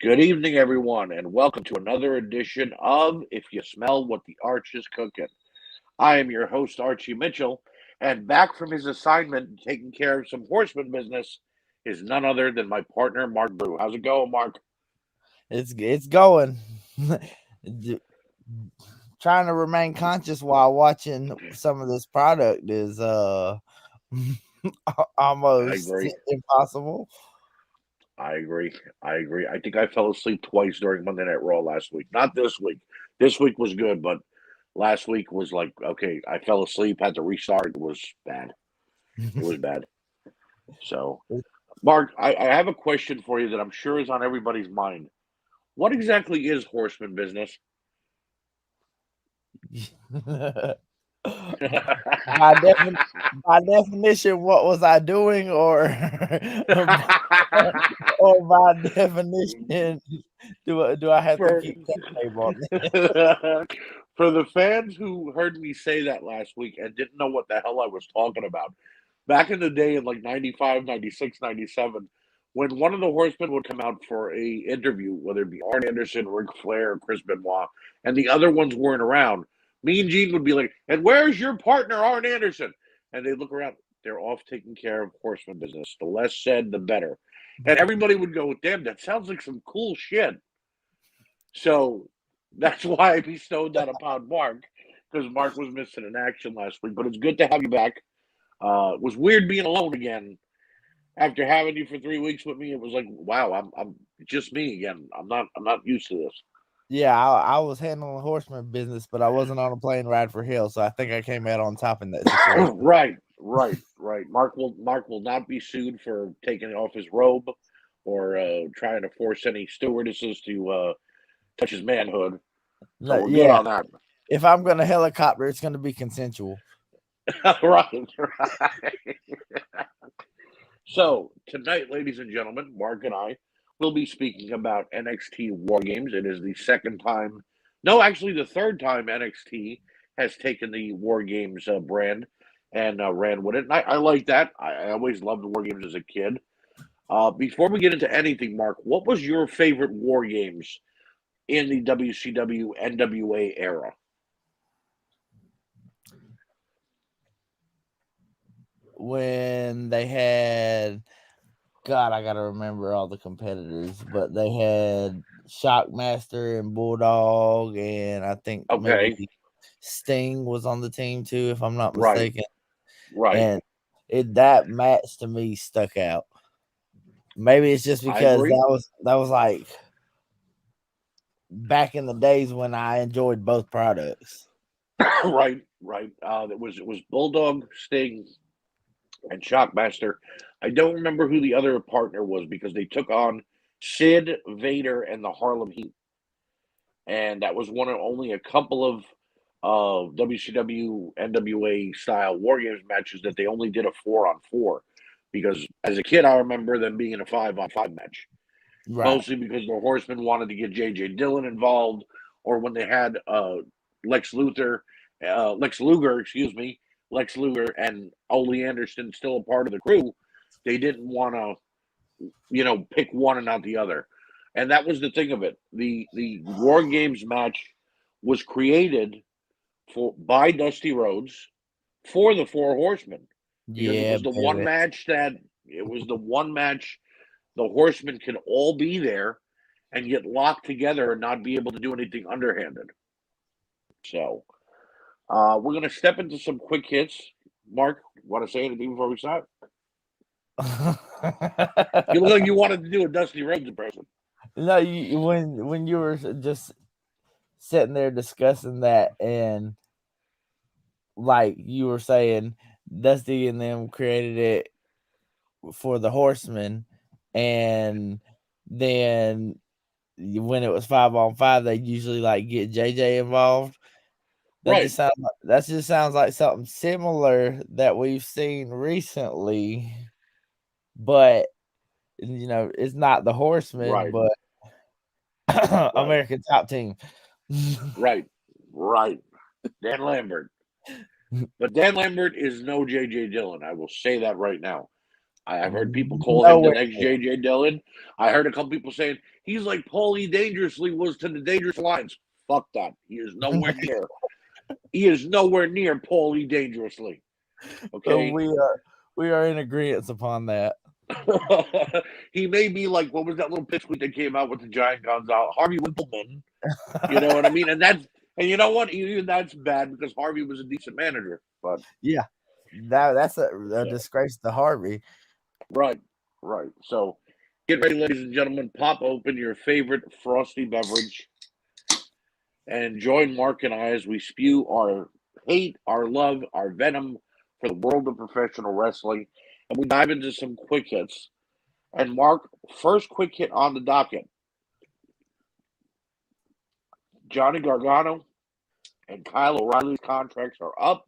Good evening, everyone, and welcome to another edition of If You Smell What the Arch is Cooking. I am your host, Archie Mitchell, and back from his assignment taking care of some horseman business is none other than my partner, Mark Brew. How's it going, Mark? It's going. Trying to remain conscious while watching some of this product is I almost agree. impossible. I agree. I agree. I think I fell asleep twice during Monday Night Raw last week. Not this week. This week was good, but last week was like, okay, I fell asleep, had to restart. It was bad. It was bad. So, Mark, I have a question for you that I'm sure is on everybody's mind. What exactly is horseman business? by, defin- by definition, what was I doing, or or by definition, do I have to for keep tape on this? for the fans who heard me say that last week and didn't know what the hell I was talking about, back in the day in like 95, 96, 97, when one of the horsemen would come out for a interview, whether it be Arn Anderson, Ric Flair, Chris Benoit, and the other ones weren't around, me and Gene would be like, and where's your partner, Arn Anderson? And they'd look around, they're off taking care of horseman business. The less said, the better. And everybody would go, damn, that sounds like some cool shit. So that's why I bestowed that upon Mark, because Mark was missing in action last week. But it's good to have you back. It was weird being alone again after having you for 3 weeks with me. It was like, wow, I'm just me again. I'm not used to this. Yeah, I was handling horseman business, but I wasn't on a plane ride for hell, so I think I came out on top in that situation. Right. Mark will not be sued for taking off his robe or trying to force any stewardesses to touch his manhood. So we're good Yeah, on that. if I'm going to helicopter, it's going to be consensual. Right. So tonight, ladies and gentlemen, Mark and I will be speaking about NXT WarGames. It is the second time, no, actually the third time NXT has taken the WarGames brand and ran with it. And I like that. I always loved WarGames as a kid. Before we get into anything, Mark, what was your favorite WarGames in the WCW NWA era? When they had, God, I got to remember all the competitors, but they had Shockmaster and Bulldog, and I think Okay, maybe Sting was on the team too, if I'm not right, mistaken. right. And that match to me stuck out. Maybe it's just I because agree. that was like back in the days when I enjoyed both products. Right. It was Bulldog, Sting, and Shockmaster. I don't remember who the other partner was because they took on Sid, Vader, and the Harlem Heat, and that was one of only a couple of WCW NWA style WarGames matches that they only did a 4-on-4. Because as a kid, I remember them being in a 5-on-5 match, Right. mostly because the Horsemen wanted to get J.J. Dillon involved, or when they had Lex Luthor, Lex Luger, excuse me, Lex Luger and Ole Anderson still a part of the crew, they didn't want to, pick one and not the other. And that was the thing of it. The War Games match was created by Dusty Rhodes for the Four Horsemen because Yeah, baby. it was the one match the Horsemen could all be there and get locked together and not be able to do anything underhanded. So we're going to step into some quick hits. Mark, want to say anything before we start? You look like you wanted to do a Dusty Rhodes impression. No, when you were just sitting there discussing that, and like you were saying, Dusty and them created it for the Horsemen, and then when it was 5-on-5, they usually like get JJ involved. Right, That just sounds like something similar that we've seen recently, but it's not the Horsemen, right, but right, American Top Team. right. Dan Lambert. But Dan Lambert is no J.J. Dillon. I will say that right now. I've heard people call him the Nowhere next near. J.J. Dillon. I heard a couple people saying he's like Paulie Dangerously was to the Dangerous Alliance. Fuck that. He is nowhere near. He is nowhere near Paulie Dangerously. So Okay. we are in agreement upon that. He may be like, what was that little pipsqueak that came out with the giant guns out? Harvey Winkleman. You know what I mean? And you know what? Even that's bad because Harvey was a decent manager. But Yeah, that's a so, disgrace to Harvey. right, right. So get ready, ladies and gentlemen. Pop open your favorite frosty beverage and join Mark and I as we spew our hate, our love, our venom for the world of professional wrestling. And we dive into some quick hits. And Mark, first quick hit on the docket. Johnny Gargano and Kyle O'Reilly's contracts are up,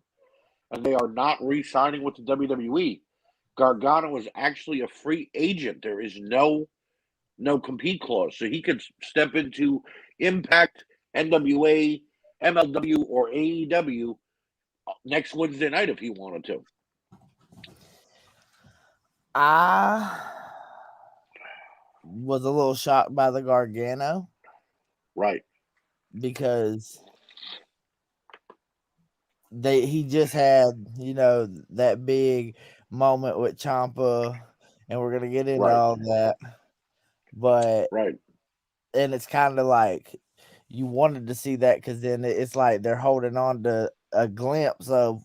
and they are not re-signing with the WWE. Gargano is actually a free agent. There is no compete clause, so he could step into Impact, NWA, MLW, or AEW next Wednesday night if he wanted to. I was a little shocked by the Gargano. Right. Because he just had, that big moment with Ciampa, and we're gonna get into all that. But right. And it's kind of like you wanted to see that because then it's like they're holding on to a glimpse of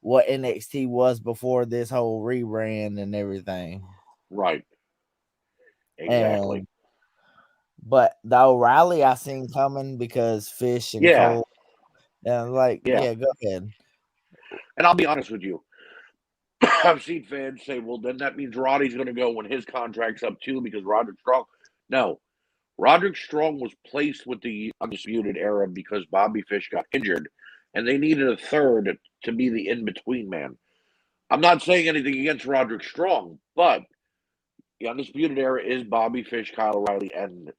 what NXT was before this whole rebrand and everything. Right. Exactly. But the O'Reilly I seen coming because Fish and Cole. And I'm like, yeah, go ahead. And I'll be honest with you. I've seen fans say, well, then that means Roddy's going to go when his contract's up too because Roderick Strong. No. Roderick Strong was placed with the Undisputed Era because Bobby Fish got injured, and they needed a third to be the in-between man. I'm not saying anything against Roderick Strong, but the Undisputed Era is Bobby Fish, Kyle O'Reilly, and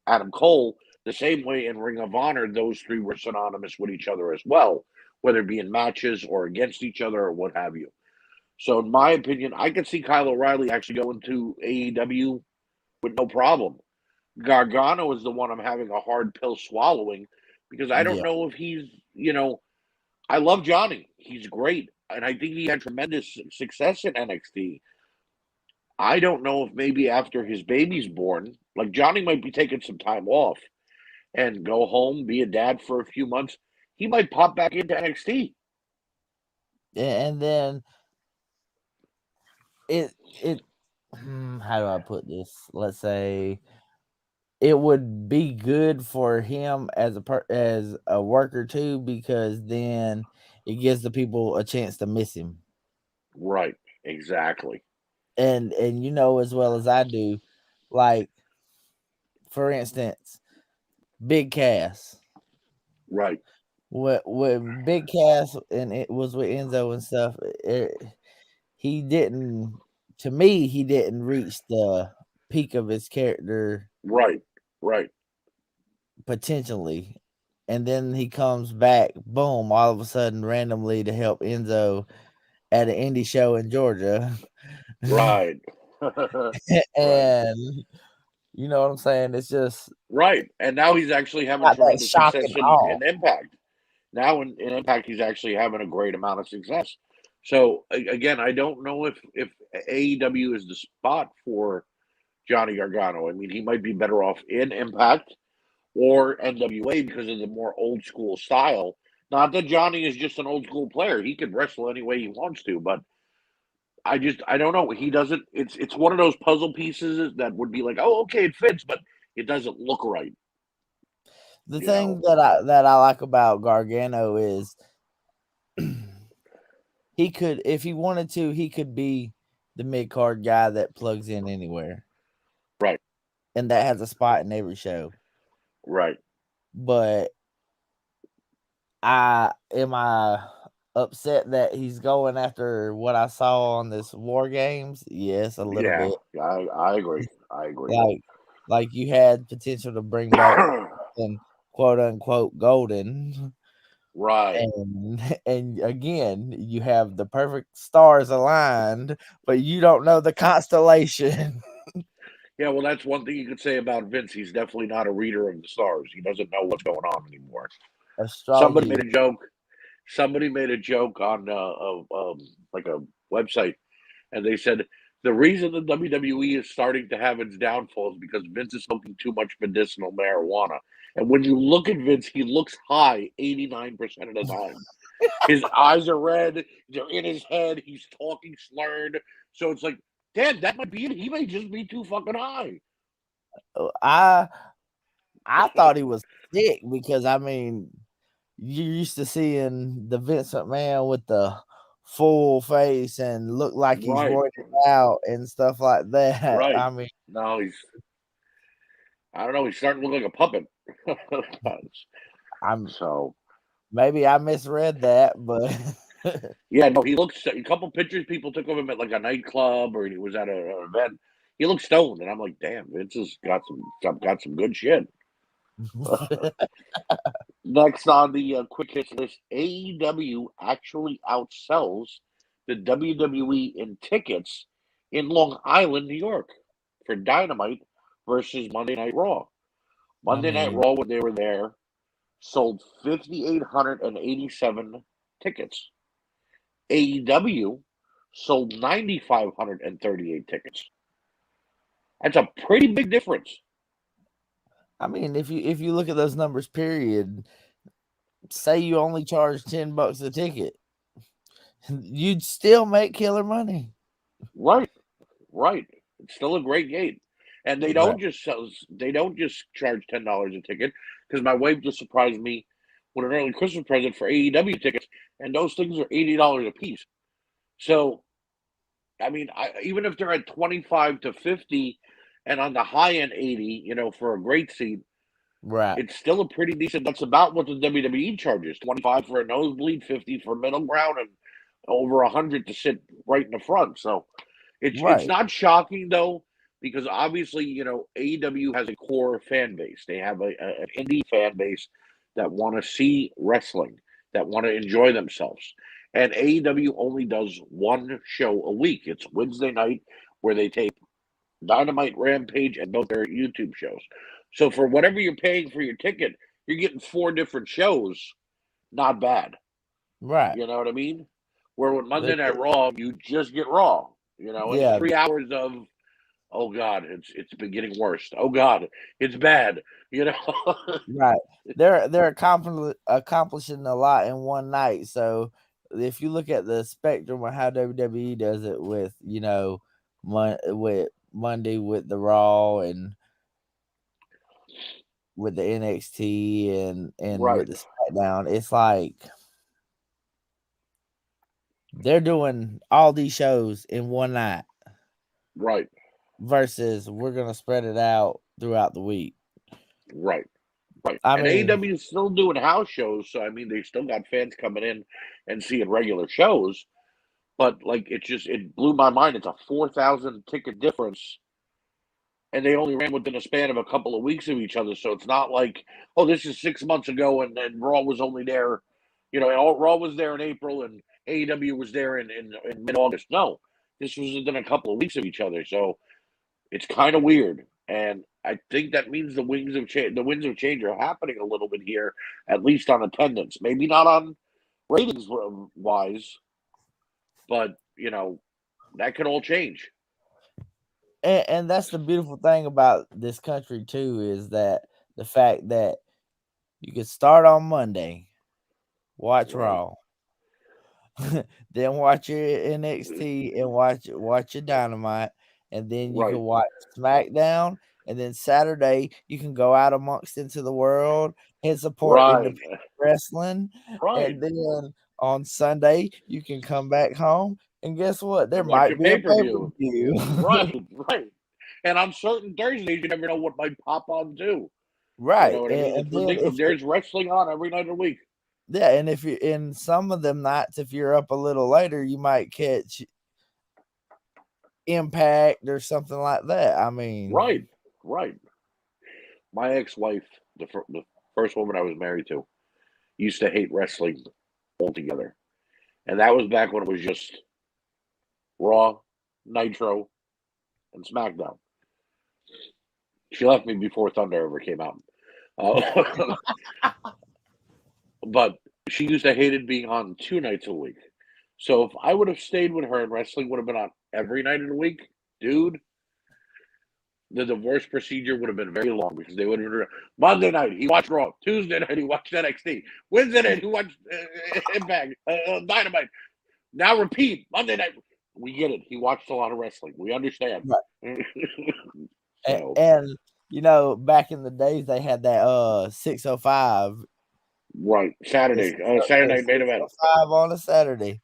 Adam Cole. The same way in Ring of Honor, those three were synonymous with each other as well, whether it be in matches or against each other or what have you. So, in my opinion, I could see Kyle O'Reilly actually going to AEW with no problem. Gargano is the one I'm having a hard pill swallowing because I don't know if he's, I love Johnny. He's great. And I think he had tremendous success in NXT. I don't know if maybe after his baby's born, like Johnny might be taking some time off and go home, be a dad for a few months. He might pop back into NXT. And then how do I put this? Let's say it would be good for him as a worker too, because then it gives the people a chance to miss him. Right, exactly. And as well as I do, like for instance, Big Cass. Right. When Big Cass and it was with Enzo and stuff, he didn't reach the peak of his character. Right. Potentially. And then he comes back, boom, all of a sudden randomly to help Enzo at an indie show in Georgia. Right. And you know what I'm saying? It's just right. And now he's actually having tremendous success in Impact. Now in Impact, he's actually having a great amount of success. So again, I don't know if AEW is the spot for Johnny Gargano. I mean, he might be better off in Impact or NWA because of the more old school style. Not that Johnny is just an old school player; he could wrestle any way he wants to. But I don't know. He doesn't. It's one of those puzzle pieces that would be like, oh, okay, it fits, but it doesn't look right. The thing that I like about Gargano is he could, if he wanted to, he could be the mid card guy that plugs in anywhere. Right. And that has a spot in every show. Right. But am I upset that he's going after what I saw on this WarGames? Yes, a little bit. I agree. Like you had potential to bring back and quote unquote golden. Right. And again, you have the perfect stars aligned, but you don't know the constellation. Yeah, well, that's one thing you could say about Vince. He's definitely not a reader of the stars. He doesn't know what's going on anymore. Somebody Astrology. made a joke. Somebody made a joke on like a website, and they said the reason the WWE is starting to have its downfall is because Vince is smoking too much medicinal marijuana. And when you look at Vince, he looks high 89% of the time. His eyes are red. They're in his head. He's talking slurred. So it's like, damn, that might be it. He may just be too fucking high. I I thought he was sick because I mean, you used to seeing the Vince McMahon with the full face and look like he's Right, roided out and stuff like that. right. I mean, No, I don't know, he's starting to look like a puppet. I'm So, maybe I misread that, but yeah, no, he looks, a couple pictures people took of him at like a nightclub or he was at an event. He looks stoned, and I'm like, damn, Vince has got some good shit. Next on the quick hits list, AEW actually outsells the WWE in tickets in Long Island, New York, for Dynamite versus Monday Night Raw. I Monday Night mean, Raw, when they were there, sold 5,887 tickets. AEW sold 9,538 tickets. That's a pretty big difference. if you look at those numbers, period, say you only charge $10 a ticket, you'd still make killer money. Right, right. It's still a great gate. And Right, they don't just charge $10 a ticket, because my wife just surprised me with an early Christmas present for AEW tickets, and those things are $80 a piece. So I mean, even if they're at 25 to 50 and on the high end 80, for a great seat, right, it's still a pretty decent. That's about what the WWE charges: 25 for a nosebleed, 50 for middle ground, and over 100 to sit right in the front. So it's right, not shocking though, because obviously, AEW has a core fan base. They have an indie fan base that want to see wrestling, that want to enjoy themselves. And AEW only does one show a week. It's Wednesday night, where they tape Dynamite, Rampage, and both their YouTube shows. So for whatever you're paying for your ticket, you're getting four different shows. Not bad. right. You know what I mean? Where with Monday The- Night Raw, you just get Raw. It's yeah, 3 hours of, oh God, it's been getting worse. Oh God, it's bad. You know. right. They're accomplishing a lot in one night. So if you look at the spectrum of how WWE does it with with Monday with the Raw and with the NXT and Right, with the SmackDown, it's like they're doing all these shows in one night right, versus we're gonna spread it out throughout the week. right, right. I And mean, AEW is still doing house shows, so I mean they still got fans coming in and seeing regular shows. But like it blew my mind. It's a 4,000 ticket difference, and they only ran within a span of a couple of weeks of each other. So it's not like, oh, this is 6 months ago, and Raw was only there, Raw was there in April, and AEW was there in mid August. No, this was within a couple of weeks of each other. So it's kind of weird, and I think that means the winds of change are happening a little bit here, at least on attendance. Maybe not on ratings wise, but that could all change. and that's the beautiful thing about this country too is that the fact that you can start on Monday, watch Right, Raw, then watch your NXT and watch your Dynamite, and then you can right, watch SmackDown, and then Saturday you can go out amongst into the world and support right, independent wrestling, right. and then on Sunday you can come back home and guess what? There And watch might a be a pay per pay per view. view. Right, right. And on certain Thursdays, you never know what might pop on too. You know Right, what I mean? and It's then ridiculous. if There's wrestling on every night of the week. yeah, and if you're in some of them nights, if you're up a little later, you might catch Impact or something like that. I mean, Right, right. My ex-wife, the first woman I was married to, used to hate wrestling altogether. And that was back when it was just Raw, Nitro, and SmackDown. She left me before Thunder ever came out. Uh, but she used to hated being on 2 nights a week. So if I would have stayed with her and wrestling would have been on every night of the week, dude, the divorce procedure would have been very long because they would have been Monday night he watched Raw, Tuesday night he watched NXT, Wednesday night he watched Impact, Dynamite. Now repeat Monday night. We get it. He watched a lot of wrestling. We understand. Right. So, and back in the days they had that 605. Right, Saturday night main event. 605 on a Saturday.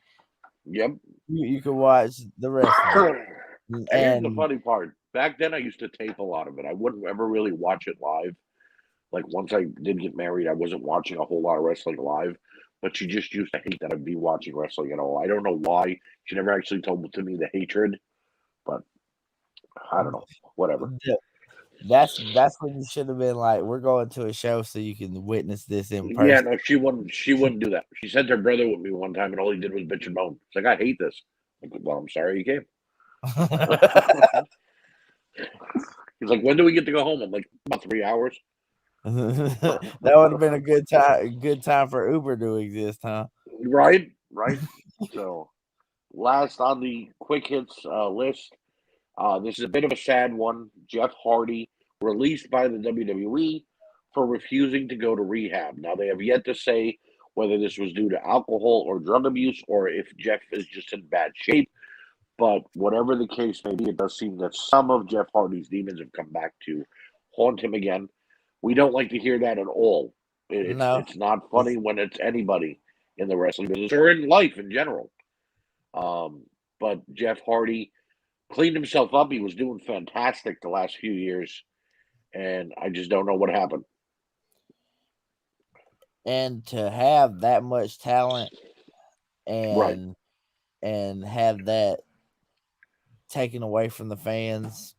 Yep. You could watch the wrestling. And here's the funny part. Back then, I used to tape a lot of it. I wouldn't ever really watch it live. Like, once I did get married, I wasn't watching a whole lot of wrestling live. But she just used to hate that I'd be watching wrestling at all. I don't know why. She never actually told to me the hatred. But, I don't know. Whatever. That's when you should have been like, we're going to a show so you can witness this in person. Yeah, no, she wouldn't do that. She sent her brother with me one time, and all he did was bitch and moan. It's like, I hate this. I'm like, well, I'm sorry you came. He's like, when do we get to go home? I'm like, about 3 hours. That would have been a good time for Uber to exist, huh? Right. So, last on the quick hits list, this is a bit of a sad one. Jeff Hardy released by the WWE for refusing to go to rehab. Now, they have yet to say whether this was due to alcohol or drug abuse or if Jeff is just in bad shape. But whatever the case may be, it does seem that some of Jeff Hardy's demons have come back to haunt him again. We don't like to hear that at all. It's not funny when it's anybody in the wrestling business or in life in general. But Jeff Hardy cleaned himself up. He was doing fantastic the last few years, and I just don't know what happened. And to have that much talent and have that taken away from the fans.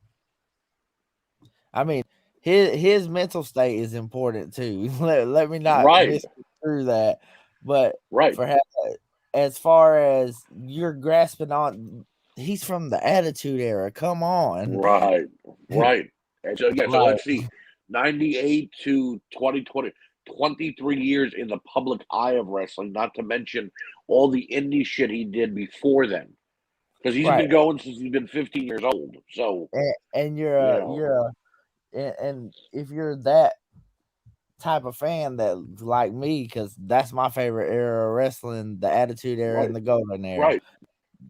I mean, his mental state is important too. Let me not misconstrue that. But as far as you're grasping on, he's from the Attitude Era. Come on. Right. And so, so let's see. 98 to 2020, 23 years in the public eye of wrestling, not to mention all the indie shit he did before then. Because he's been going since he's been 15 years old. So, and and if you're that type of fan that like me, because that's my favorite era of wrestling, the Attitude Era and the Golden Era.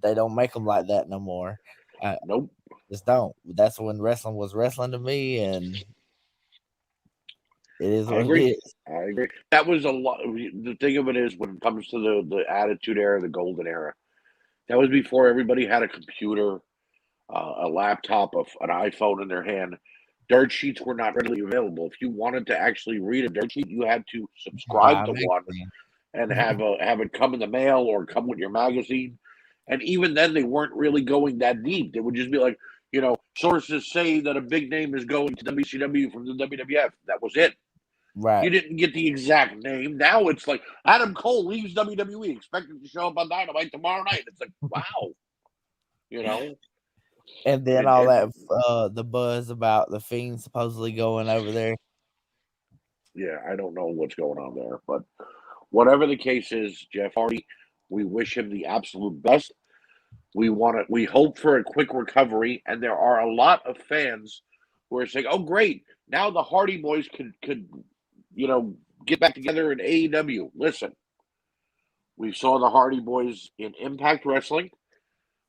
They don't make them like that no more. Nope. Just don't. That's when wrestling was wrestling to me, and it is what it is. I agree. That was a lot. The thing of it is, when it comes to the Attitude Era, the Golden Era, that was before everybody had a computer, a laptop, an iPhone in their hand. Dirt sheets were not readily available. If you wanted to actually read a dirt sheet, you had to subscribe to one and have it come in the mail or come with your magazine. And even then, they weren't really going that deep. They would just be like, sources say that a big name is going to WCW from the WWF. That was it. Right. You didn't get the exact name. Now it's like Adam Cole leaves WWE, expected to show up on Dynamite tomorrow night. It's like, wow. And then the buzz about the Fiend supposedly going over there. Yeah, I don't know what's going on there. But whatever the case is, Jeff Hardy, we wish him the absolute best. We hope for a quick recovery, and there are a lot of fans who are saying, "Oh, great! Now the Hardy Boys could get back together in AEW." Listen, we saw the Hardy Boys in Impact Wrestling.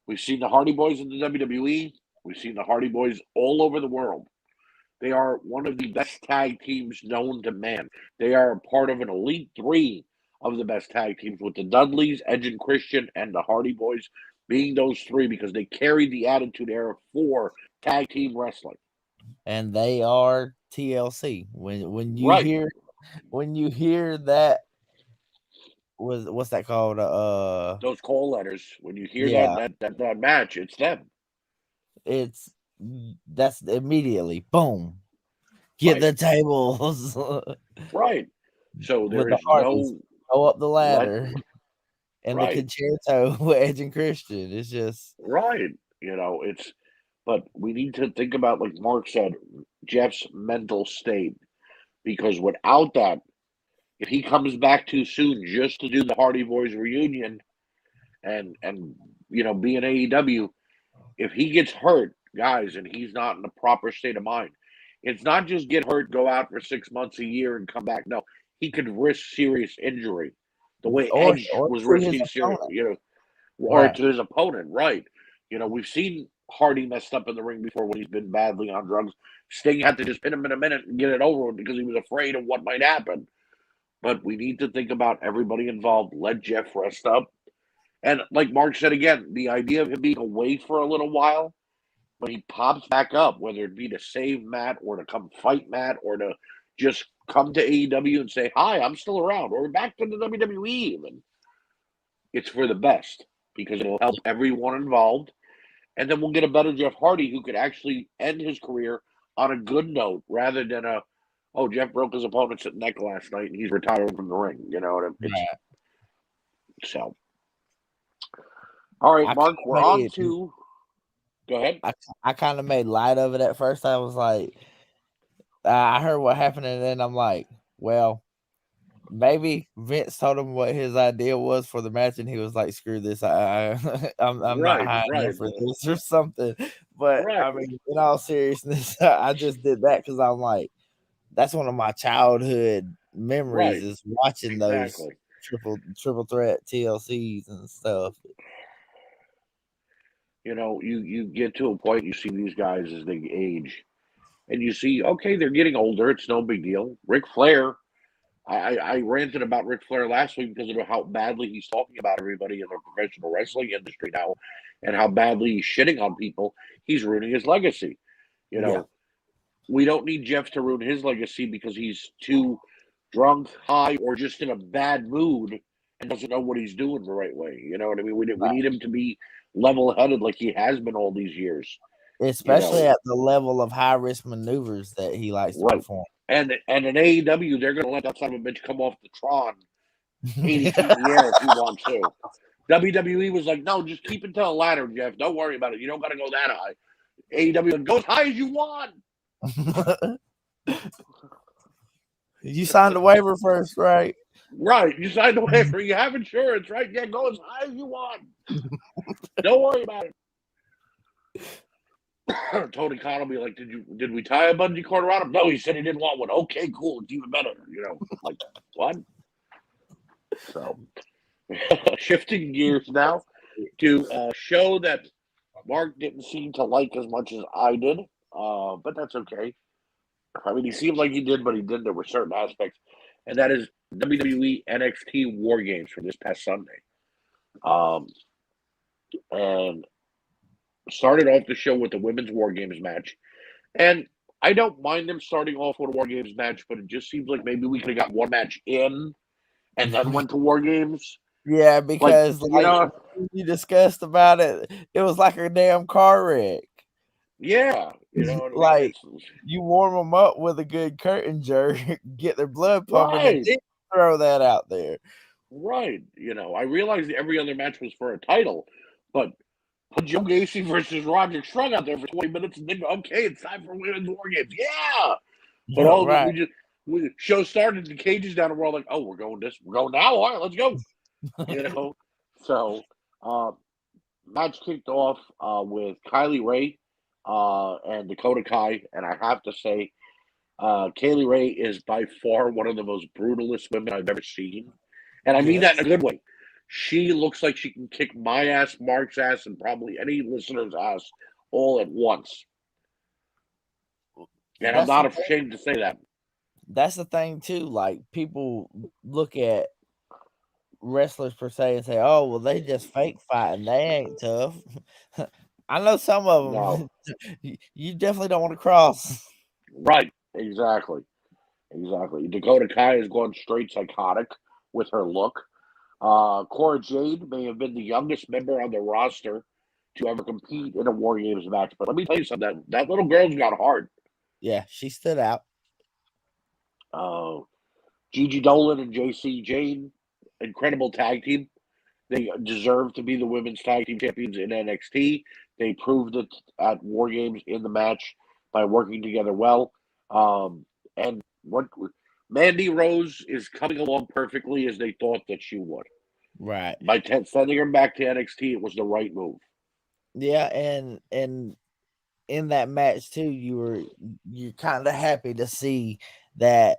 We've seen the Hardy Boys in the WWE. We've seen the Hardy Boys all over the world. They are one of the best tag teams known to man. They are a part of an elite 3 of the best tag teams, with the Dudleys, Edge and Christian, and the Hardy Boys being those 3 because they carried the Attitude Era for tag team wrestling. And they are TLC. When you hear that, what's that called? Those call letters. When you hear that match, it's them. That's immediately boom. Get the tables. Right. So there is no go up the Let ladder and the right, concerto with Edge and Christian. It's just right. But we need to think about, like Mark said, Jeff's mental state, because without that, if he comes back too soon just to do the Hardy Boys reunion and be in AEW, if he gets hurt, guys, and he's not in the proper state of mind, it's not just get hurt, go out for 6 months, a year, and come back. No, he could risk serious injury, the way Edge or was to his risking serious, opponent. or Right. to his opponent. Right. We've seen Hardy messed up in the ring before when he's been badly on drugs. Sting had to just pin him in a minute and get it over with because he was afraid of what might happen. But we need to think about everybody involved. Let Jeff rest up. And like Mark said again, the idea of him being away for a little while, but he pops back up, whether it be to save Matt or to come fight Matt or to just come to AEW and say, "Hi, I'm still around," or back to the WWE even. It's for the best because it'll help everyone involved. And then we'll get a better Jeff Hardy who could actually end his career on a good note rather than oh, Jeff broke his opponent's neck last night and he's retiring from the ring. It's Right. so. All right, I Mark, we're on to. Go ahead. I kind of made light of it at first. I was like, I heard what happened, and then I'm like, well, maybe Vince told him what his idea was for the match, and he was like, "Screw this, I'm not Right, high enough right, for this or something." But right, I mean, in all seriousness, I just did that because I'm like, that's one of my childhood memories right. is watching those Exactly. triple threat TLCs and stuff. You get to a point, you see these guys as they age, and you see, okay, they're getting older. It's no big deal. Ric Flair, I ranted about Ric Flair last week because of how badly he's talking about everybody in the professional wrestling industry now, and how badly he's shitting on people. He's ruining his legacy. You Yeah, know, we don't need Jeff to ruin his legacy because he's too drunk, high, or just in a bad mood and doesn't know what he's doing the right way. You know what I mean? We right. need him to be level headed like he has been all these years. You Especially know, at the level of high risk maneuvers that he likes to right? perform. And in AEW, they're going to let that son of a bitch come off the Tron 80 feet in the air if he wants to. WWE was like, no, just keep it to a ladder, Jeff. Don't worry about it. You don't got to go that high. AEW, go as high as you want. You signed the waiver first, right? Right. You signed the waiver. You have insurance, right? Yeah, go as high as you want. Don't worry about it. Tony Khan will be like, did we tie a bungee cord around him? No, he said he didn't want one. Okay, cool. It's even better. Like what? So shifting gears now to a show that Mark didn't seem to like as much as I did. But that's okay. I mean, he seemed like he did, but he didn't. There were certain aspects, and that is WWE NXT WarGames from this past Sunday. And started off the show with the women's WarGames match, and I don't mind them starting off with a WarGames match, but it just seems like maybe we could have got one match in and then went to WarGames. Yeah, Like, because like you discussed about it, it was like a damn car wreck. yeah, you know what I mean? Like It's you warm them up with a good curtain jerk, get their blood pumping, and right, then throw that out there. right. I realized every other match was for a title, but put Joe Gacy versus Roderick Strong out there for 20 minutes and then go, okay, it's time for women's WarGames. Yeah. But all of it, Right. show started, the cages down, and we're all like, oh, we're going now. All right, let's go. So, match kicked off with Kylie Ray and Dakota Kai, and I have to say, Kaylee Ray is by far one of the most brutalest women I've ever seen, and I mean that in Yes. a good way. She looks like she can kick my ass, Mark's ass, and probably any listener's ass all at once. And I'm That's the not thing. ashamed to say that. That's the thing too. Like people look at wrestlers per se and say, "Oh, well, they just fake fighting. They ain't tough." I know some of No, them. You definitely don't want to cross. right? Exactly. Dakota Kai has gone straight psychotic with her look. Cora Jade may have been the youngest member on the roster to ever compete in a War Games match, but let me tell you something. That little girl's got heart. Yeah, she stood out. Uh, Gigi Dolan and JC Jane, incredible tag team. They deserve to be the women's tag team champions in NXT. They proved it at War Games in the match by working together well. And what Mandy Rose is coming along perfectly as they thought that she would. Right. By sending her back to NXT, it was the right move. Yeah, and in that match too, you're kind of happy to see that.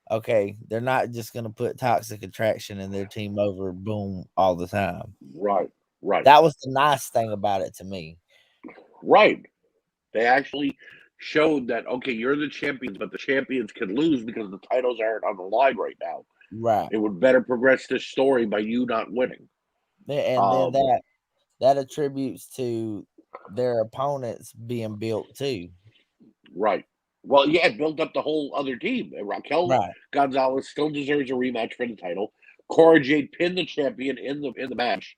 Okay, they're not just gonna put Toxic Attraction and their team over, boom, all the time. Right, right, That was the nice thing about it to me. right. They actually showed that okay, you're the champions, but the champions can lose because the titles aren't on the line right now. Right. It would better progress this story by you not winning. And then Um, that attributes to their opponents being built too. right. Well, yeah, it built up the whole other team. And Raquel Right. Gonzalez still deserves a rematch for the title. Cora Jade pinned the champion in the match.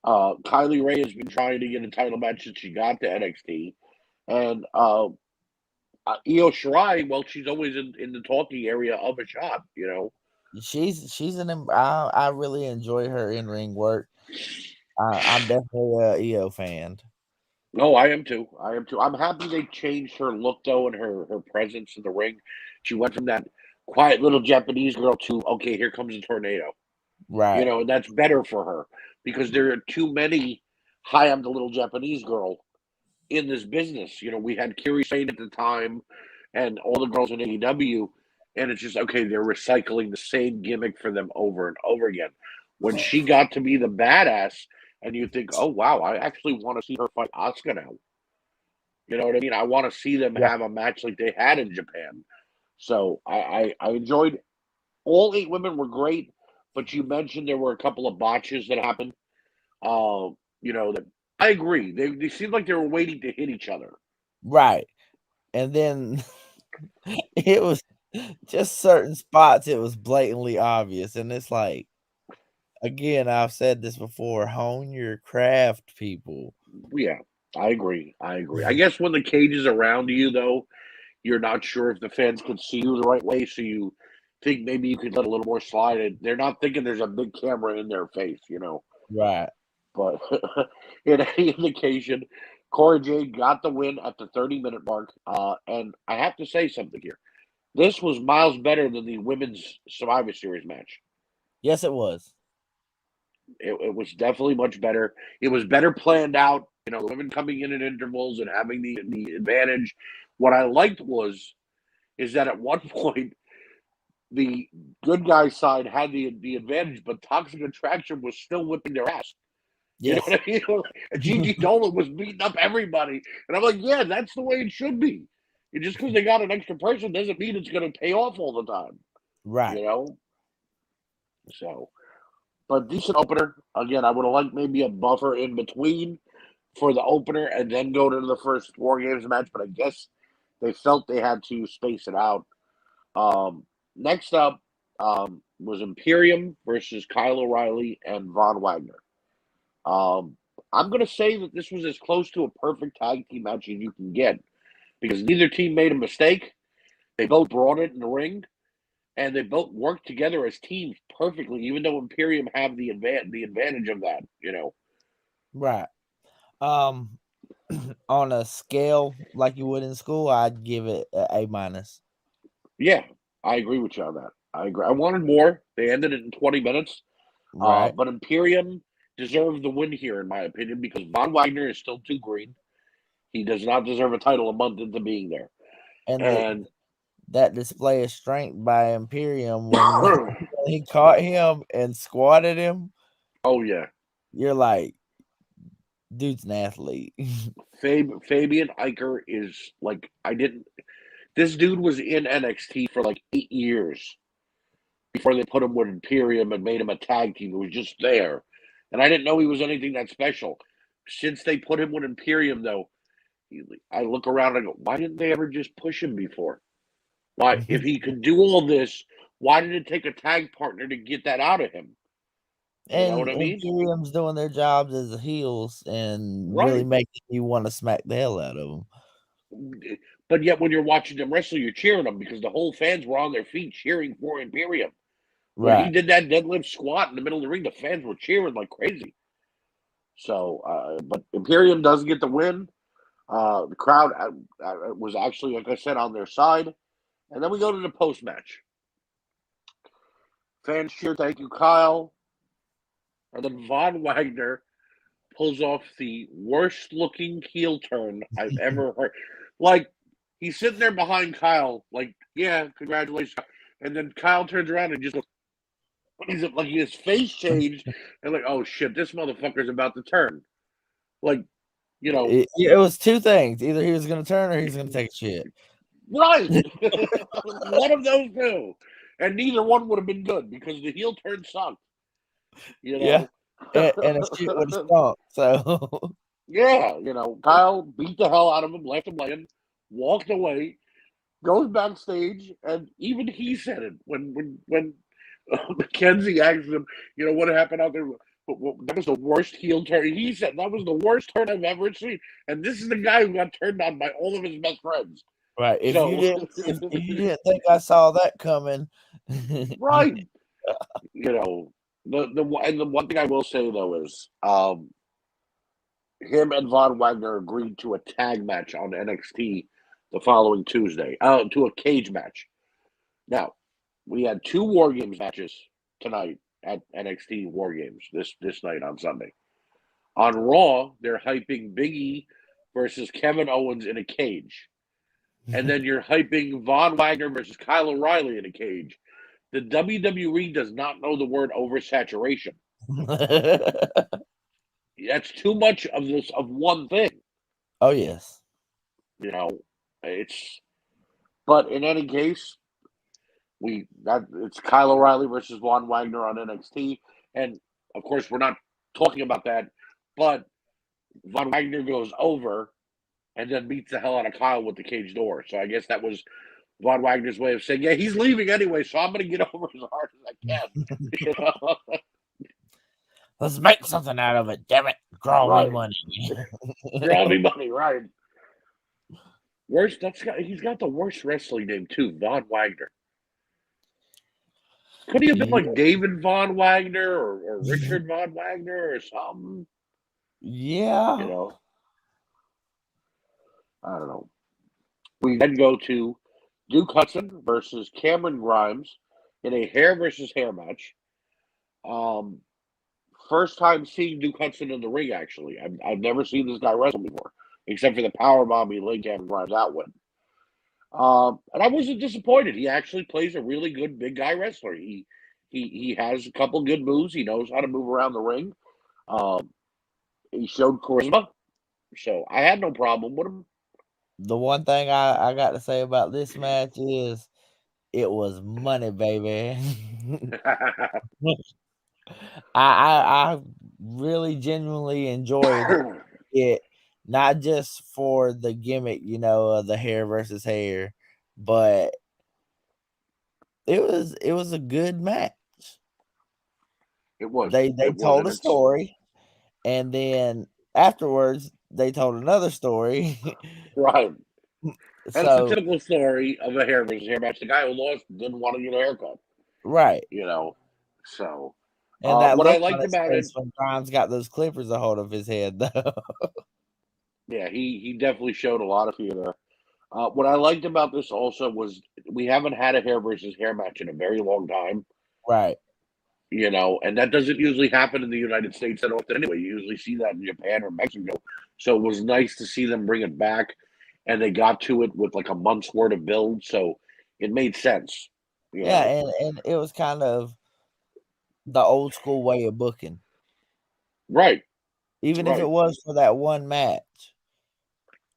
Kylie Ray has been trying to get a title match since she got to NXT, and Io Shirai, well, she's always in the talking area of a shot. She's I really enjoy her in ring work. I'm definitely a EO fan. No, I am too. I am too. I'm happy they changed her look though and her presence in the ring. She went from that quiet little Japanese girl to okay, here comes a tornado. Right. And that's better for her because there are too many. Hi, I'm the little Japanese girl in this business. We had Kiri Sane at the time, and all the girls in AEW, and it's just okay. They're recycling the same gimmick for them over and over again. When she got to be the badass, and you think, oh wow, I actually want to see her fight Asuka now. You know what I mean? I want to see them Yeah. have a match like they had in Japan. So I enjoyed all 8 women were great, but you mentioned there were a couple of botches that happened. That I agree. They seemed like they were waiting to hit each other. Right. And then it was just certain spots, it was blatantly obvious. And it's like, again, I've said this before, hone your craft, people. Yeah, I agree. I agree. I guess when the cage is around you, though, you're not sure if the fans can see you the right way, so you think maybe you could let a little more slide. And they're not thinking there's a big camera in their face. Right. But in any indication, Cora Jade got the win at the 30-minute mark. And I have to say something here. This was miles better than the women's Survivor Series match. Yes, it was. It was definitely much better. It was better planned out. The women coming in at intervals and having the advantage. What I liked is that at one point the good guy side had the advantage, but Toxic Attraction was still whipping their ass. You know Yes. what I mean? Gigi Dolan was beating up everybody, and I'm like, yeah, that's the way it should be. And just because they got an extra person doesn't mean it's going to pay off all the time. Right. You know. So, but decent opener. Again, I would have liked maybe a buffer in between for the opener and then go to the first War Games match, but I guess they felt they had to space it out. Next up was Imperium versus Kyle O'Reilly and Von Wagner. Um, I'm going to say that this was as close to a perfect tag team match as you can get because neither team made a mistake. They both brought it in the ring, and they both worked together as teams perfectly, even though Imperium have the advantage of that. Right. Um, on a scale like you would in school, I'd give it a minus. Yeah, I agree with you on that. I agree. I wanted more. They ended it in 20 minutes. Right. But Imperium deserved the win here, in my opinion, because Von Wagner is still too green. He does not deserve a title a month into being there. And And that display of strength by Imperium when he caught him and squatted him, oh yeah, you're like, dude's an athlete. Fabian Eicher is like I didn't. This dude was in NXT for like 8 years before they put him with Imperium and made him a tag team. He was just there, and I didn't know he was anything that special. Since they put him with Imperium, though, I look around and I go, why didn't they ever just push him before? Why, if he could do all this, why did it take a tag partner to get that out of him? You know what And I mean? Imperium's doing their jobs as heels and really Right. making you want to smack the hell out of them. But yet, when you're watching them wrestle, you're cheering them because the whole fans were on their feet cheering for Imperium. When he Right. did that deadlift squat in the middle of the ring, the fans were cheering like crazy. So, but Imperium does get the win. The crowd was actually, like I said, on their side. And then we go to the post match. Fans cheer, thank you, Kyle. And then Von Wagner pulls off the worst looking heel turn I've ever heard. Like, he's sitting there behind Kyle, like, yeah, congratulations. And then Kyle turns around and just goes, like his face changed, and like, oh shit, this motherfucker's about to turn. Like, you know, It was two things. Either he was going to turn or he was going to take a shit. right. One of those two. And neither one would have been good because the heel turn sucked. You Yeah. know? And a shit would have stunk. So, Yeah, Kyle beat the hell out of him, left him laying, walked away, goes backstage, and even he said it when Mackenzie asked him, what happened out there. That was the worst heel turn. He said that was the worst turn I've ever seen, and this is the guy who got turned on by all of his best friends. right. If you So, didn't think I saw that coming, right, the one thing I will say though is him and Von Wagner agreed to a tag match on NXT the following Tuesday, to a cage match. Now, we had 2 War Games matches tonight at NXT War Games this night on Sunday. On Raw, they're hyping Big E versus Kevin Owens in a cage. And then you're hyping Von Wagner versus Kyle O'Reilly in a cage. The WWE does not know the word oversaturation. That's too much of one thing. oh yes. It's but in any case, it's Kyle O'Reilly versus Von Wagner on NXT, and of course we're not talking about that, but Von Wagner goes over and then beats the hell out of Kyle with the cage door. So I guess that was Von Wagner's way of saying, yeah, he's leaving anyway, so I'm going to get over as hard as I can. Let's make something out of it. Damn it. Draw Right. me money. Draw me money, right. He's got the worst wrestling name too, Von Wagner. Could he have been like David Von Wagner or Richard Von Wagner or something? Yeah. I don't know. We then go to Duke Hudson versus Cameron Grimes in a hair versus hair match. First time seeing Duke Hudson in the ring, actually. I've never seen this guy wrestle before, except for the powerbomb he laid Cameron Grimes out with. And I wasn't disappointed. He actually plays a really good big guy wrestler. He has a couple good moves. He knows how to move around the ring. He showed charisma, so I had no problem with him. The one thing I got to say about this match is it was money, baby. I really genuinely enjoyed it, not just for the gimmick, of the hair versus hair, but it was a good match. It was. They told a story, and then afterwards they told another story. Right. And it's a So typical story of a hair versus hair match. The guy who lost didn't want to get a haircut. right. So And that what I look on liked his about it, face when Grimes got those clippers a hold of his head, though. yeah, he definitely showed a lot of fear there. What I liked about this also was we haven't had a hair versus hair match in a very long time. Right. And that doesn't usually happen in the United States that often anyway. You usually see that in Japan or Mexico. So it was nice to see them bring it back, and they got to it with like a month's worth of build, so it made sense. Yeah, and it was kind of the old school way of booking. Right. Even if it was for that one match.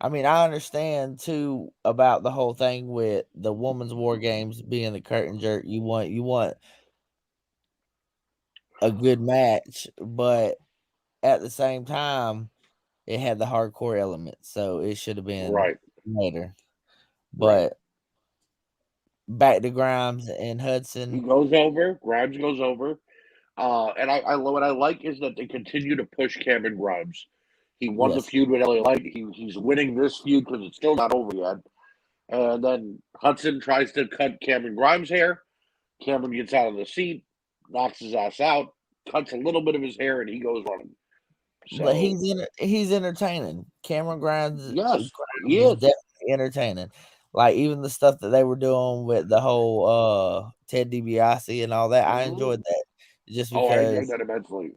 I mean, I understand too about the whole thing with the women's war games being the curtain jerk. You want a good match, but at the same time, it had the hardcore element, so it should have been later. But back to Grimes and Hudson. He goes over. Grimes goes over. And what I like is that they continue to push Cameron Grimes. He won the feud with LA Light. He's winning this feud because it's still not over yet. And then Hudson tries to cut Cameron Grimes' hair. Cameron gets out of the seat. knocks his ass out, cuts a little bit of his hair, and he goes running. But So he's entertaining. Cameron Grimes yes, he is is. definitely entertaining. Like even the stuff that they were doing with the whole Ted DiBiase and all that, I enjoyed that just Oh, I enjoyed because that immensely.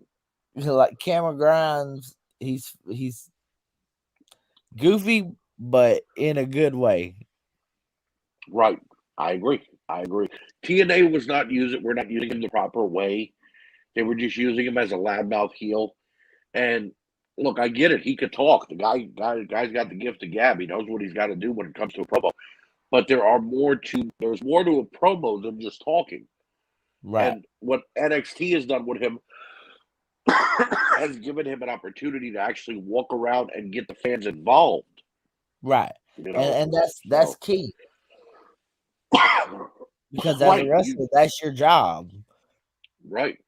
like Cameron Grimes, he's goofy, but in a good way. Right. I agree. I agree. TNA was not using. We're not using him the proper way. They were just using him as a loudmouth heel. And look, I get it. He could talk. Guy's got the gift of gab. He knows what he's got to do when it comes to a promo. But there's more to a promo than just talking. Right. And what NXT has done with him has given him an opportunity to actually walk around and get the fans involved. Right. You know, And that's key. Because as a right, wrestler, that's your job. right,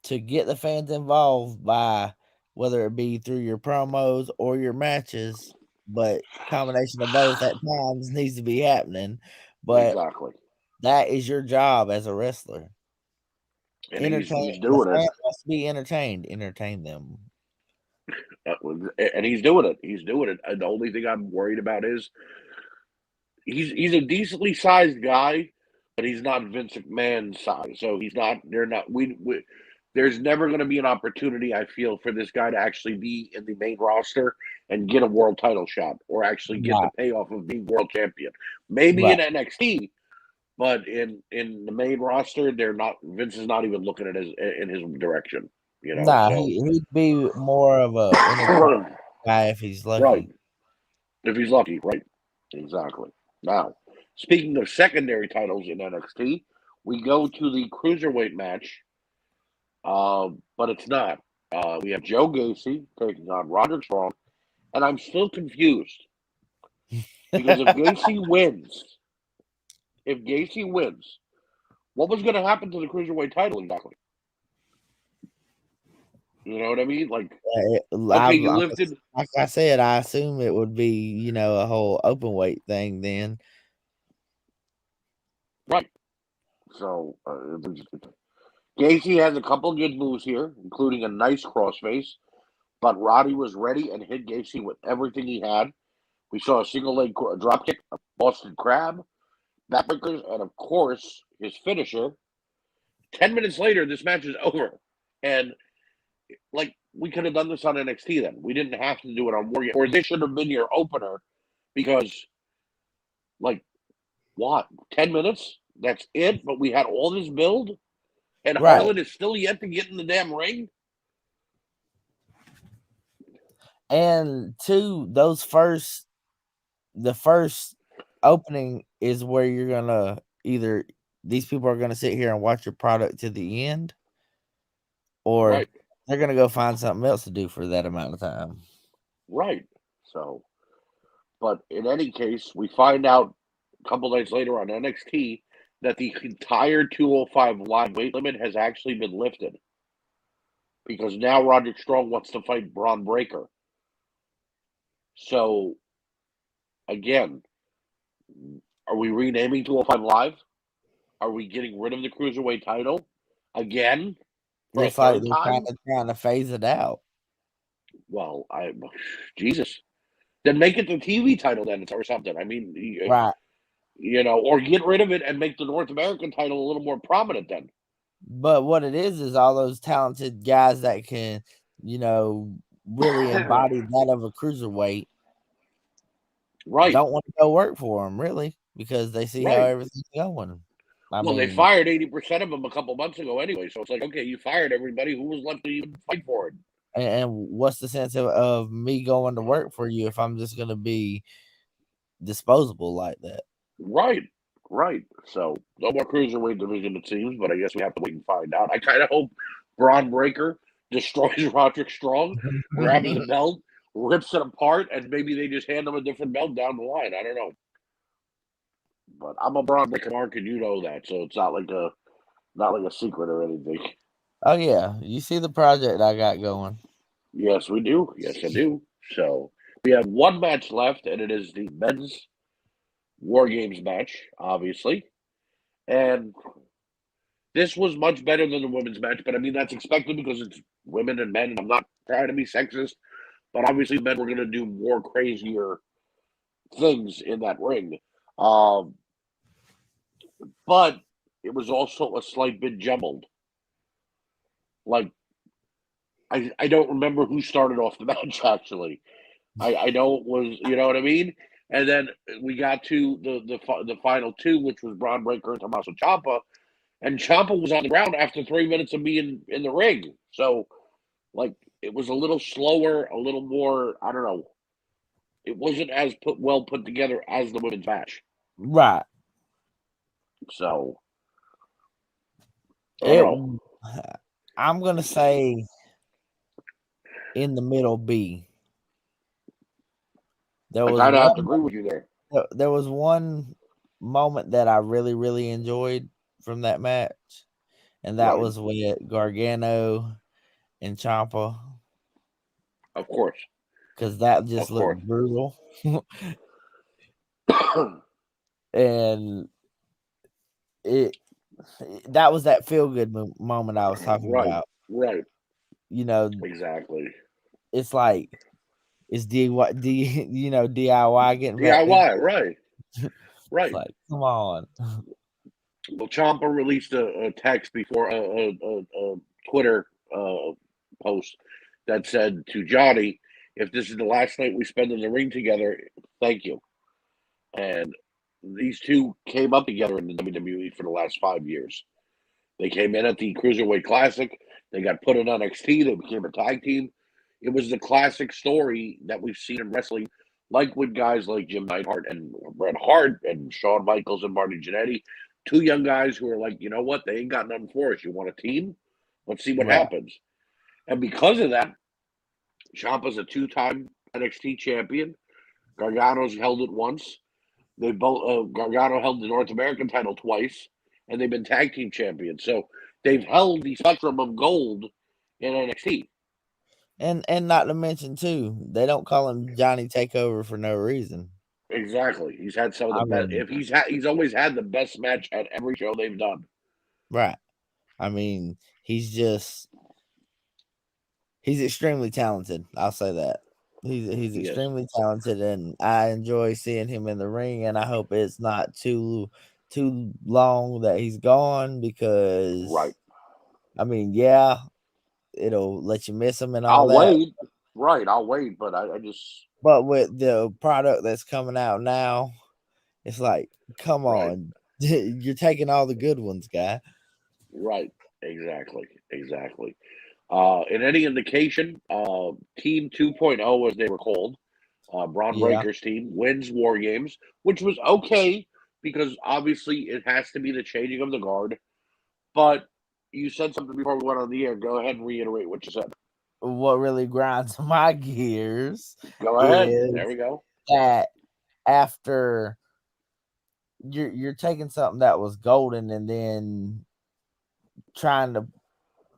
To get the fans involved by whether it be through your promos or your matches, but combination of both at times needs to be happening. But exactly. that is your job as a wrestler. And Entertain he's the doing it, fan wants to be entertained. Entertain them. and he's doing it. He's doing it. And the only thing I'm worried about is he's a decently sized guy, but he's not Vince McMahon's size. So he's not. They're not. We there's never going to be an opportunity, I feel, for this guy to actually be in the main roster and get a world title shot or actually get the Right. payoff of being world champion. Maybe Right. in NXT, but in the main roster, they're not. Vince is not even looking at his in his direction. You know, Nah, so he'd be more of a entertainment guy if he's right. lucky. If he's lucky, right. Exactly. Now, speaking of secondary titles in NXT, we go to the cruiserweight match, but it's not. We have Joe Gacy taking on Roderick Strong, and I'm still confused because if Gacy wins, what was going to happen to the cruiserweight title exactly? You know what I mean? Like, okay, you lifted Like I said, I assume it would be, a whole open weight thing then. right. So Gacy has a couple of good moves here, including a nice crossface. But Roddy was ready and hit Gacy with everything he had. We saw a single leg drop kick, a Boston Crab, backbreakers, and of course his finisher. 10 minutes later, this match is over, and like we could have done this on NXT. Then we didn't have to do it on WarGames, or this should have been your opener, because like what 10 minutes? That's it. But we had all this build, and Right. Harlan is still yet to get in the damn ring. And two, the first opening is where you're gonna either these people are gonna sit here and watch your product to the end, or Right, they're gonna go find something else to do for that amount of time. right. So, but in any case, we find out a couple nights later on NXT that the entire 205 live weight limit has actually been lifted because now Roderick Strong wants to fight Braun Breaker. So again, are we renaming 205 Live? Are we getting rid of the cruiserweight title again for a Looks like third they're kind time? of trying to phase it out. Well, Jesus, then make it the TV title then or something. I mean, Right. or get rid of it and make the North American title a little more prominent then. But what it is all those talented guys that can, really embody that of a cruiserweight Right, don't want to go work for them, really, because they see how right. everything's going. I Well, they mean, fired 80% of them a couple months ago anyway, so it's like, okay, you fired everybody. Who was left to even fight for it? and what's the sense of me going to work for you if I'm just going to be disposable like that? Right, right. So no more cruiserweight division, it seems, but I guess we have to wait and find out. I kind of hope Braun Breaker destroys Roderick Strong, grabs the belt, rips it apart, and maybe they just hand him a different belt down the line. I don't know. But I'm a Braun Breaker mark, and you know that, so it's not like a secret or anything. Oh yeah, you see the project I got going. Yes, we do. Yes, I do. So we have one match left, and it is the men's War Games match, obviously. And This was much better than the women's match, but I mean that's expected because it's women and men, and I'm not trying to be sexist, but obviously men were going to do more crazier things in that ring. Um, but it was also a slight bit jumbled. Like I don't remember who started off the match actually. I know it was, you know what I mean. And then we got to the final two, which was Braun Breaker and Tommaso Ciampa, and Ciampa was on the ground after 3 minutes of being in the ring. So like it was a little slower, a little more. I don't know. It wasn't as put together as the women's match. Right. So I don't It. know. I'm gonna say in the middle B. There I was kind of have one. to agree with you there. There was one moment that I really, really enjoyed from that match, and that Right. was with Gargano and Ciampa, Of course. because that Of just looked course. brutal, and it that was that feel good moment I was talking Right. about. Right. You know, Exactly. it's like it's DIY getting back DIY. together. Right. It's Right. like, come on. Well, Champa released a text before a Twitter post that said to Johnny, "If this is the last night we spend in the ring together, thank you." And these two came up together in the WWE for the last 5 years. They came in at the Cruiserweight Classic. They got put in NXT. They became a tag team. It was the classic story that we've seen in wrestling, like with guys like Jim Neidhart and Bret Hart and Shawn Michaels and Marty Jannetty. Two young guys who are like, you know what? They ain't got nothing for us. You want a team? Let's see what Right. happens. And because of that, Ciampa's a two-time NXT champion. Gargano's held it once. They both Gargano held the North American title twice, and they've been tag team champions. So they've held the spectrum of gold in NXT. And not to mention too, they don't call him Johnny Takeover for no reason. Exactly. He's had some of the I best. mean, If he's always had the best match at every show they've done. right. I mean, he's extremely talented. I'll say that. He's Yes. extremely talented, and I enjoy seeing him in the ring. And I hope it's not too long that he's gone, because Right. I mean, yeah, it'll let you miss him and all I'll that. wait. Right. I'll wait. But I just. But with the product that's coming out now, it's like, come Right. on, you're taking all the good ones, guy. Right. Exactly. Exactly. In any indication, Team 2.0, as they were called, Braun Yeah. Breaker's team wins War Games, which was okay because obviously it has to be the changing of the guard. But you said something before we went on the air. Go ahead and reiterate what you said. What really grinds my gears Go ahead. There is we go. that after you're taking something that was golden and then trying to,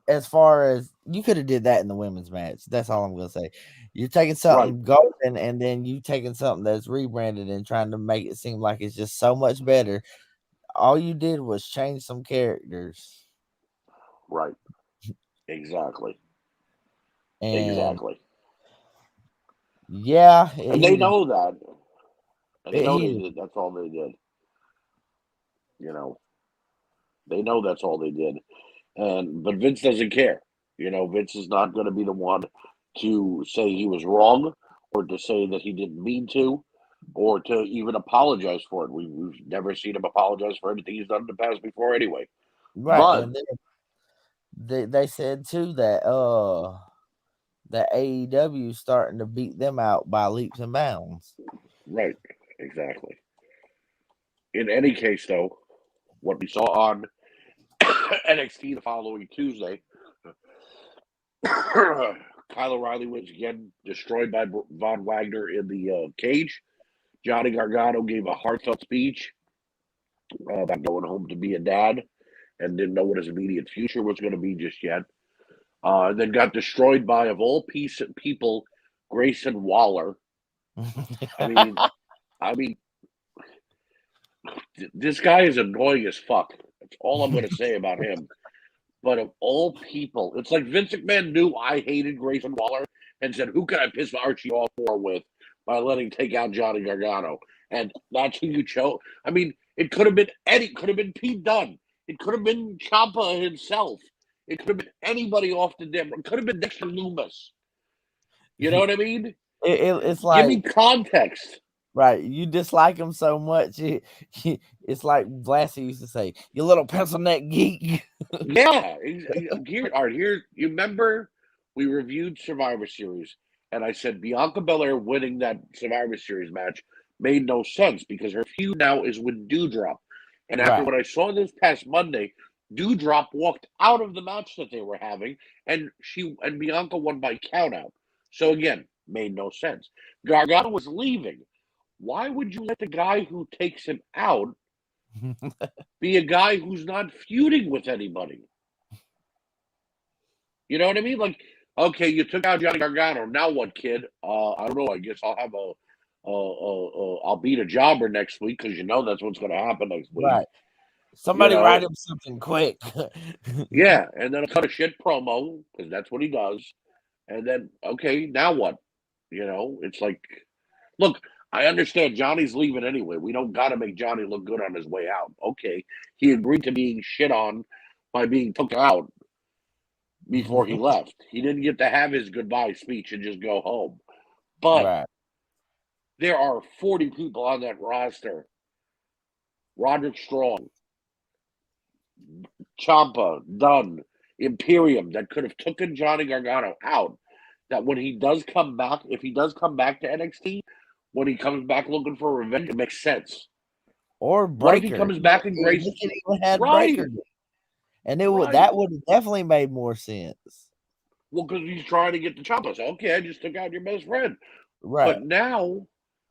as far as you could have did that in the women's match. That's all I'm gonna say. You're taking Right. something golden and then you taking something that's rebranded and trying to make it seem like it's just so much better. All you did was change some characters. Right. Exactly. And Exactly. yeah, And they know that. And they it know they heated. did. That's all they did. You know, they know that's all they did. And but Vince doesn't care. Vince is not going to be the one to say he was wrong or to say that he didn't mean to or to even apologize for it. We've never seen him apologize for anything he's done in the past before anyway. Right. But And then they said too that AEW is starting to beat them out by leaps and bounds. right, exactly. In any case, though, what we saw on NXT the following Tuesday, Kyle O'Reilly was again destroyed by Von Wagner in the cage. Johnny Gargano gave a heartfelt speech about going home to be a dad and didn't know what his immediate future was going to be just yet. And then got destroyed by, of all people, Grayson Waller. I mean, I mean, this guy is annoying as fuck. That's all I'm going to say about him. But of all people, it's like Vince McMahon knew I hated Grayson Waller and said, who can I piss Archie off more with by letting take out Johnny Gargano? And that's who you chose. I mean, it could have been Eddie, could have been Pete Dunne. It could have been Ciampa himself. It could have been anybody off the dim. It could have been Dexter Loomis. You know what I mean? It's Give me like, context. right, you dislike him so much. It's like Blassie used to say, "You little pencil neck geek." Yeah. All right, here, you remember we reviewed Survivor Series, and I said Bianca Belair winning that Survivor Series match made no sense because her feud now is with Doudrop. And after Right. what I saw this past Monday, Doudrop walked out of the match that they were having, and Bianca won by countout. So again, made no sense. Gargano was leaving. Why would you let the guy who takes him out be a guy who's not feuding with anybody? You know what I mean? Like, okay, you took out Johnny Gargano. Now what, kid? I don't know. I guess I'll have I'll beat a jobber next week because you know that's what's going to happen next week. Right. Somebody write him something quick. Yeah, and then I'll cut a shit promo because that's what he does. And then, okay, now what? You know, it's like, look, I understand Johnny's leaving anyway. We don't got to make Johnny look good on his way out. Okay, he agreed to being shit on by being took out before he left. He didn't get to have his goodbye speech and just go home. But Right. there are 40 people on that roster. Roderick Strong, Ciampa, Dunn, Imperium that could have taken Johnny Gargano out. That when he does come back, if he does come back to NXT, when he comes back looking for revenge, it makes sense. Or Breaker. What if he comes back and Grace? He could even have Right. Breaker, and that Right. would have definitely made more sense. Well, because he's trying to get the Ciampa. So, okay, I just took out your best friend. Right. But now,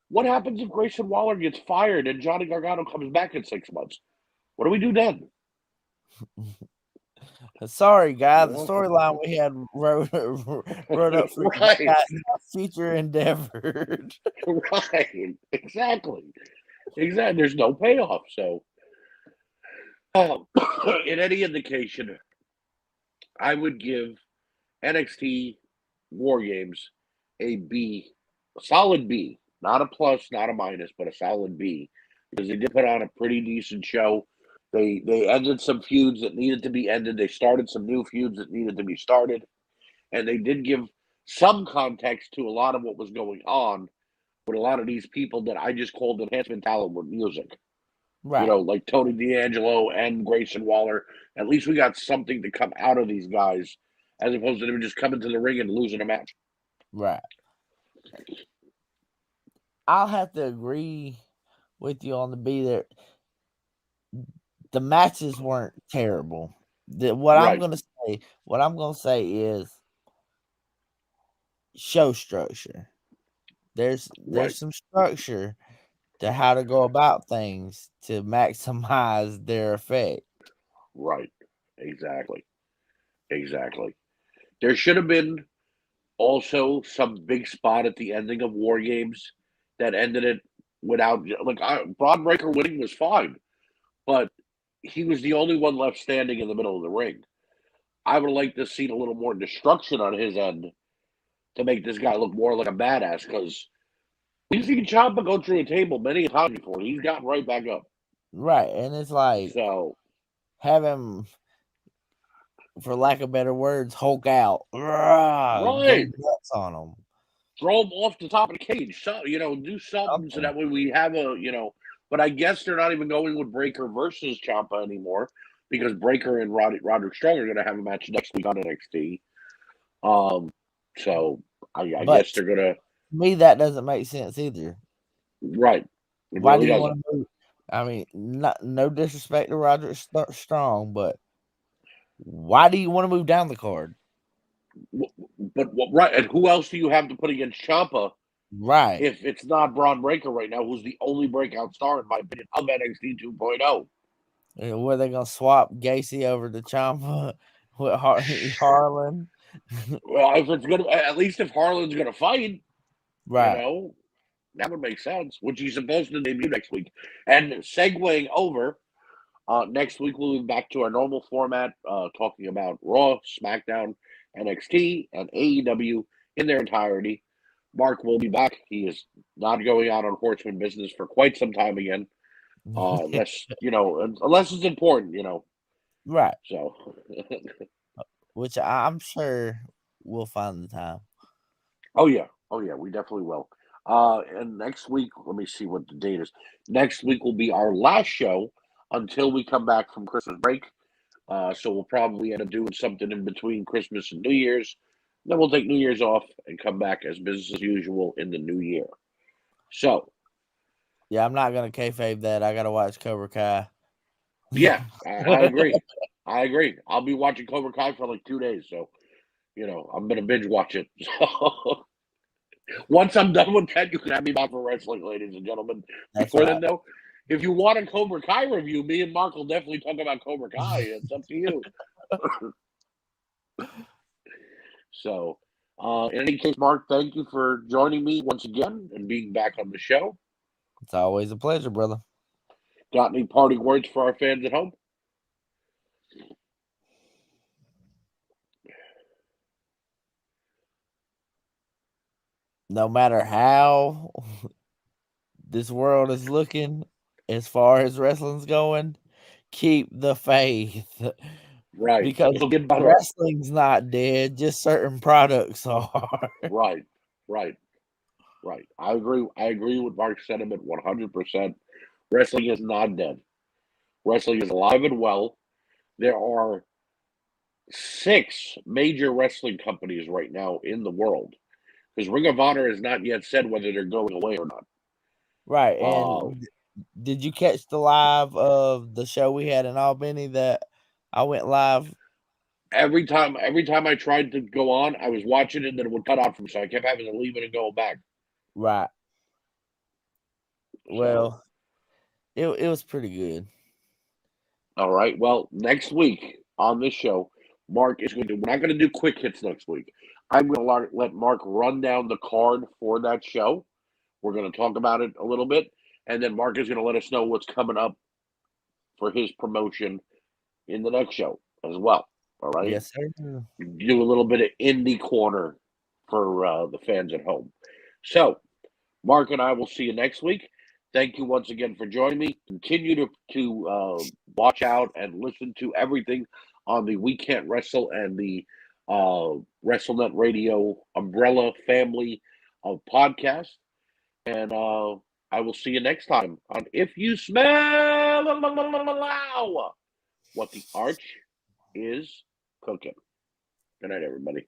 what happens if Grayson Waller gets fired and Johnny Gargano comes back in 6 months? What do we do then? Sorry, guys. The storyline we had wrote up for Right. future endeavor. Right. Exactly. There's no payoff. So, in any indication, I would give NXT WarGames a B, a solid B, not a plus, not a minus, but a solid B, because they did put on a pretty decent show. They ended some feuds that needed to be ended. They started some new feuds that needed to be started, and they did give some context to a lot of what was going on with a lot of these people that I just called enhancement talent with music. Right. You know, like Tony D'Angelo and Grayson Waller. At least we got something to come out of these guys, as opposed to them just coming to the ring and losing a match. Right. I'll have to agree with you on the B there. The matches weren't terrible. What I'm gonna say is show structure. There's some structure to how to go about things to maximize their effect. Right. Exactly. There should have been also some big spot at the ending of War Games that ended it without, like, Braun Breaker winning was fine, but he was the only one left standing in the middle of the ring. I would like to see a little more destruction on his end to make this guy look more like a badass, because we've seen Ciampa go through a table many times before. He's gotten right back up. Right, and it's like, so have him, for lack of better words, Hulk out. Right. Go nuts on him. Throw him off the top of the cage. So, do something so that way we have but I guess they're not even going with Breaker versus Ciampa anymore, because Breaker and Roderick Strong are going to have a match next week on NXT. So I guess they're going to. To me, that doesn't make sense either. Right. Why really do you want to move? I mean, no disrespect to Roderick Strong, but why do you want to move down the card? But right, and who else do you have to put against Ciampa? Right. If it's not Braun Breaker right now, who's the only breakout star, in my opinion, of NXT 2.0. Were they going to swap Gacy over to Ciampa with Harlan? Well, if it's going to, at least if Harlan's going to fight, right. That would make sense, which he's supposed to debut next week. And segueing over, Next week we'll be back to our normal format, talking about Raw, SmackDown, NXT, and AEW in their entirety. Mark will be back. He is not going out on horseman business for quite some time again. Unless it's important, Right. So, Which I'm sure we'll find the time. oh yeah, we definitely will. And next week, let me see what the date is. Next week will be our last show until we come back from Christmas break. So we'll probably end up doing something in between Christmas and New Year's. Then we'll take New Year's off and come back as business as usual in the new year. So, yeah, I'm not gonna kayfabe that. I gotta watch Cobra Kai. Yeah, I agree. I agree. I'll be watching Cobra Kai for like 2 days, so I'm gonna binge watch it. So once I'm done with that, you can have me back for wrestling, ladies and gentlemen. That's Before right. then, though, if you want a Cobra Kai review, me and Mark will definitely talk about Cobra Kai. It's up to you. So, in any case, Mark, thank you for joining me once again and being back on the show. It's always a pleasure, brother. Got any parting words for our fans at home? No matter how this world is looking as far as wrestling's going, keep the faith. Right. Because It'll get better. wrestling's not dead, just certain products are. Right. I agree with Mark's sentiment 100%. Wrestling is not dead. Wrestling is alive and well. There are 6 major wrestling companies right now in the world, because Ring of Honor has not yet said whether they're going away or not. Right. And did you catch the live of the show we had in Albany that I went live? Every time I tried to go on, I was watching it and then it would cut out from me, so I kept having to leave it and go back. Right. So, Well, it was pretty good. all right. Well, next week on this show, Mark is going to. We're not going to do quick hits next week. I'm going to let Mark run down the card for that show. We're going to talk about it a little bit, and then Mark is going to let us know what's coming up for his promotion in the next show as well. All right. Yes, sir. Do a little bit of indie corner for the fans at home. So, Mark and I will see you next week. Thank you once again for joining me. Continue to watch out and listen to everything on the We Can't Wrestle and the WrestleNet Radio umbrella family of podcasts. And I will see you next time on If You Smell What the Arch Is Cooking. Good night, everybody.